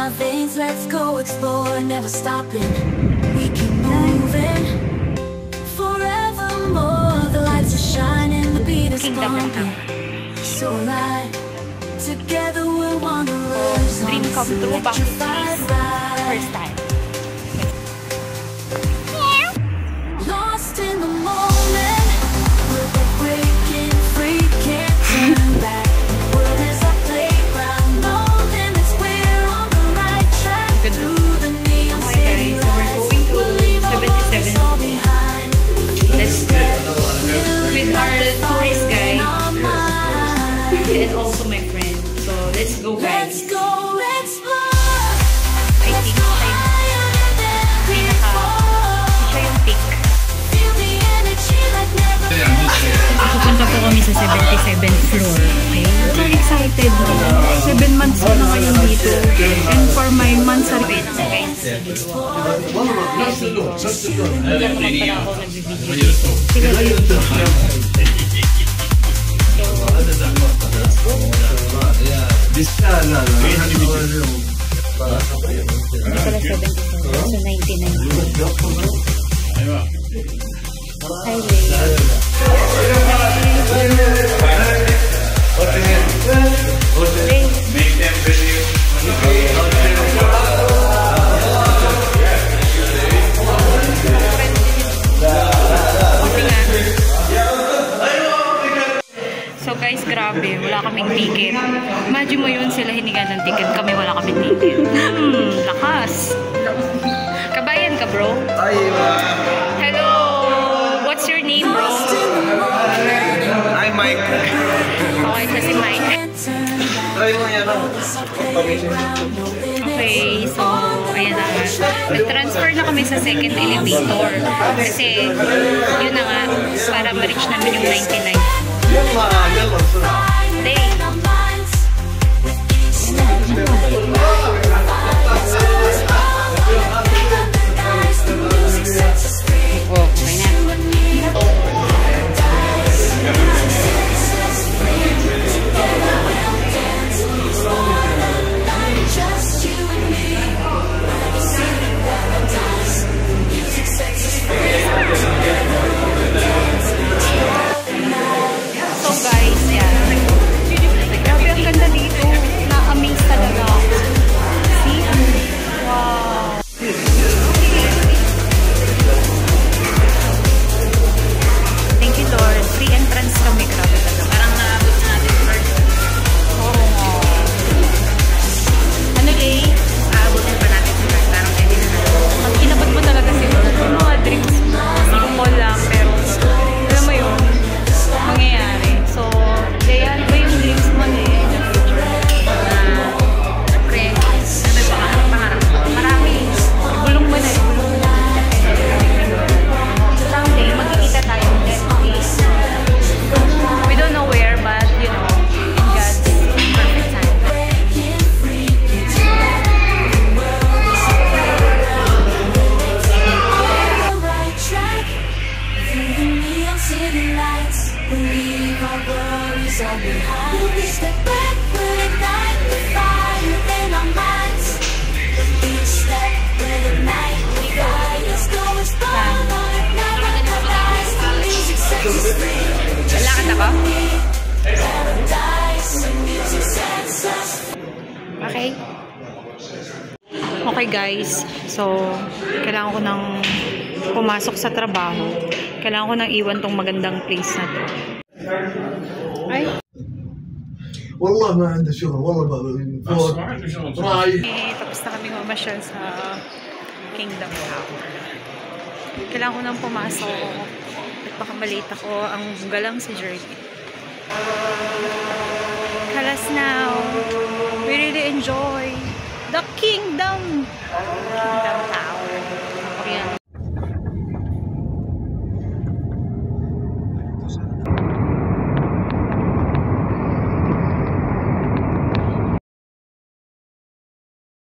our veins, let's go explore, never stopping. We keep moving forevermore. The lights are shining, the beat is pumping. So light, together we're wanderers. Dream come true, electrified ride. First time. Lost in the moment, we're breaking free, can't turn back. World is our playground, no limits, we're on the right track. Through the neon city lights, we'll leave our worries all behind. Let's with our tourist guide and also my friend. So let's go, guys. Let's go explore. I think siya yung pick. Feel the energy like never before. Pupunta po kami sa 77th floor. Okay? So excited, no? 7 months ko na ngayon dito. And for my months sa guys. So 99. Hi, So guys, grabe, wala kaming ticket. Imagine mo yun, sila hinigan ng ticket, kami wala kaming ticket. Lakas. Kabayan ka, bro? Hello! What's your name, bro? Hi, Mike. Okay, siya si Mike. Try mo yan. Okay, so, ayan na nga. Nag-transfer na kami sa second elevator. Kasi, yun na nga, para ma-reach namin yung 99. Day. Oh, okay na. So guys, yeah. Grabe ang ganda dito. Na-amaze talaga ako. See? Wow. Thank you, Lord. Free entrance kami. Grabe talaga. Parang naabot natin first. Oo. Ano, Jay? Aabotin pa natin first. Parang pwede na natin. Pag inabot mo talaga si Lord, yung mga dreams mo, simple lang, pero alam mo yun, mangyayari. So, kaya ano ba yung dreams mo in the future? Siyempre, ano ba pangarap mo? Marami. Ibulong mo na, ibulong mo na. Someday, magkikita tayo ulit. We don't know where, but you know, in God's perfect time. City lights, we leave our worries all behind. We step back, we'll ignite the fire in our minds. Each step with the night we guide. Let's go explore, Lord, never dies. The music sets us free. Lalakad ako? Paradise, the music sets us free. Okay. Okay guys, so kailangan ko nang pumasok sa trabaho. Kailangan ko nang iwan tong magandang place na to. Ay. والله ما عنده شغل والله فوق رايح. Tapos na kami mamasyal sa Kingdom Tower. Kailangan ko nang pumasok. At baka malate ako. Ang galang si Jerky. Kalas now. We really enjoy the Kingdom Tower. Ayan.